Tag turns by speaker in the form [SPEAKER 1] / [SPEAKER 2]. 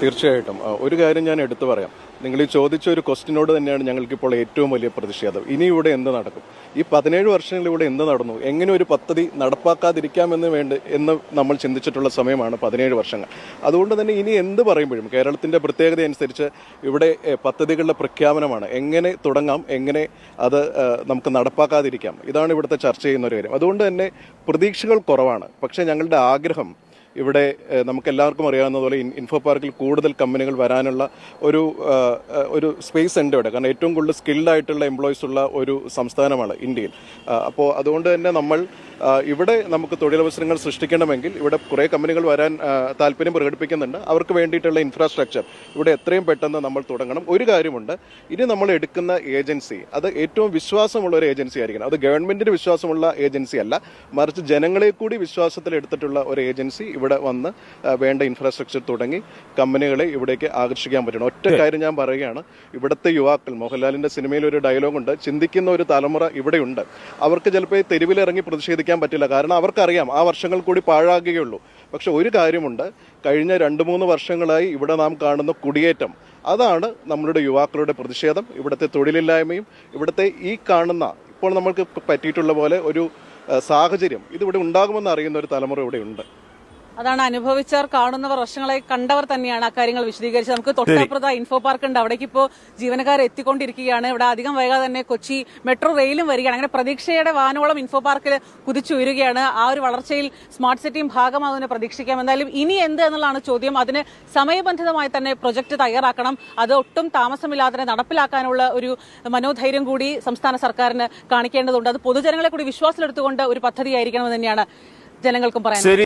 [SPEAKER 1] തീർച്ചയായിട്ടും ഒരു കാര്യം ഞാൻ എടുത്തു പറയാം. നിങ്ങൾ ഈ ചോദിച്ച ഒരു ക്വസ്റ്റിനോട് തന്നെയാണ് ഞങ്ങൾക്കിപ്പോൾ ഏറ്റവും വലിയ പ്രതിഷേധം. ഇനി ഇവിടെ എന്ത് നടക്കും? ഈ 17 വർഷങ്ങളിലൂടെ എന്ത് നടന്നു? എങ്ങനെ ഒരു പദ്ധതി നടപ്പാക്കാതിരിക്കാമെന്ന് നമ്മൾ ചിന്തിച്ചിട്ടുള്ള സമയമാണ് 17 വർഷങ്ങൾ. അതുകൊണ്ട് തന്നെ ഇനി എന്ത് പറയുമ്പോഴും കേരളത്തിൻ്റെ പ്രത്യേകത അനുസരിച്ച് ഇവിടെ പദ്ധതികളുടെ പ്രഖ്യാപനമാണ്. എങ്ങനെ തുടങ്ങാം, എങ്ങനെ അത് നമുക്ക് നടപ്പാക്കാതിരിക്കാം, ഇതാണ് ഇവിടുത്തെ ചർച്ച ചെയ്യുന്ന ഒരു കാര്യം. അതുകൊണ്ട് തന്നെ പ്രതീക്ഷകൾ കുറവാണ്. പക്ഷേ ഞങ്ങളുടെ ആഗ്രഹം ഇവിടെ നമുക്കെല്ലാവർക്കും അറിയാവുന്നതുപോലെ ഇൻഫോ പാർക്കിൽ കൂടുതൽ കമ്പനികൾ വരാനുള്ള ഒരു സ്പേസ് ഉണ്ട് ഇവിടെ. കാരണം ഏറ്റവും കൂടുതൽ സ്കിൽഡ് ആയിട്ടുള്ള എംപ്ലോയീസ് ഉള്ള ഒരു സംസ്ഥാനമാണ് ഇന്ത്യയിൽ. അപ്പോൾ അതുകൊണ്ട് തന്നെ നമ്മൾ ഇവിടെ നമുക്ക് തൊഴിലവസരങ്ങൾ സൃഷ്ടിക്കണമെങ്കിൽ ഇവിടെ കുറേ കമ്പനികൾ വരാൻ താല്പര്യം പ്രകടിപ്പിക്കുന്നുണ്ട്. അവർക്ക് വേണ്ടിയിട്ടുള്ള ഇൻഫ്രാസ്ട്രക്ചർ ഇവിടെ എത്രയും പെട്ടെന്ന് നമ്മൾ തുടങ്ങണം. ഒരു കാര്യമുണ്ട്, ഇനി നമ്മൾ എടുക്കുന്ന ഏജൻസി അത് ഏറ്റവും വിശ്വാസമുള്ള ഒരു ഏജൻസി ആയിരിക്കണം. അത് ഗവൺമെന്റിന് വിശ്വാസമുള്ള ഏജൻസി അല്ല, മറിച്ച് ജനങ്ങളെ കൂടി വിശ്വാസത്തിൽ എടുത്തിട്ടുള്ള ഒരു ഏജൻസി ഇവിടെ വന്ന് വേണ്ട ഇൻഫ്രാസ്ട്രക്ചർ തുടങ്ങി കമ്പനികളെ ഇവിടേക്ക് ആകർഷിക്കാൻ പറ്റണം. ഒറ്റ കാര്യം ഞാൻ പറയുകയാണ്, ഇവിടുത്തെ യുവാക്കൾ, മോഹൻലാലിന്റെ സിനിമയിൽ ഒരു ഡയലോഗുണ്ട്, ചിന്തിക്കുന്ന ഒരു തലമുറ ഇവിടെയുണ്ട്. അവർക്ക് ചിലപ്പോൾ തെരുവിലിറങ്ങി പ്രതിഷേധിക്കാൻ പറ്റില്ല. കാരണം അവർക്കറിയാം ആ വർഷങ്ങൾ കൂടി പാഴാകുകയുള്ളൂ. പക്ഷെ ഒരു കാര്യമുണ്ട്, കഴിഞ്ഞ 2-3 വർഷങ്ങളായി ഇവിടെ നാം കാണുന്ന കുടിയേറ്റം, അതാണ് നമ്മളുടെ യുവാക്കളുടെ പ്രതിഷേധം. ഇവിടുത്തെ തൊഴിലില്ലായ്മയും ഇവിടുത്തെ ഈ കാണുന്ന ഇപ്പോൾ നമ്മൾക്ക് പറ്റിയിട്ടുള്ള പോലെ ഒരു സാഹചര്യം ഇതിവിടെ ഉണ്ടാകുമെന്ന് അറിയുന്ന ഒരു തലമുറ ഇവിടെ ഉണ്ട്.
[SPEAKER 2] അതാണ് അനുഭവിച്ചവർ, കാണുന്നവർ, വർഷങ്ങളായി കണ്ടവർ തന്നെയാണ് അക്കാര്യങ്ങൾ വിശദീകരിച്ചത്. നമുക്ക് തൊട്ടപ്പുറത്ത് ഇൻഫോ പാർക്ക് ഉണ്ട്, അവിടേക്ക് ഇപ്പോൾ ജീവനക്കാർ എത്തിക്കൊണ്ടിരിക്കുകയാണ്. ഇവിടെ അധികം വൈകാതെ തന്നെ കൊച്ചി മെട്രോ റെയിലും വരികയാണ്. അങ്ങനെ പ്രതീക്ഷയുടെ വാനോളം ഇൻഫോ പാർക്കിൽ കുതിച്ചുയരുകയാണ്. ആ ഒരു വളർച്ചയിൽ സ്മാർട്ട് സിറ്റിയും ഭാഗമാകുമെന്ന് പ്രതീക്ഷിക്കാം. എന്തായാലും ഇനി എന്ത് എന്നുള്ളതാണ് ചോദ്യം. അതിന് സമയബന്ധിതമായി തന്നെ പ്രൊജക്ട് തയ്യാറാക്കണം. അത് ഒട്ടും താമസമില്ലാതെ തന്നെ നടപ്പിലാക്കാനുള്ള ഒരു മനോധൈര്യം കൂടി സംസ്ഥാന സർക്കാരിന് കാണിക്കേണ്ടതുണ്ട്. അത് പൊതുജനങ്ങളെ കൂടി വിശ്വാസത്തിലെടുത്തുകൊണ്ട് ഒരു പദ്ധതിയായിരിക്കണമെന്ന് തന്നെയാണ് ജനങ്ങൾക്കും പറയാൻ.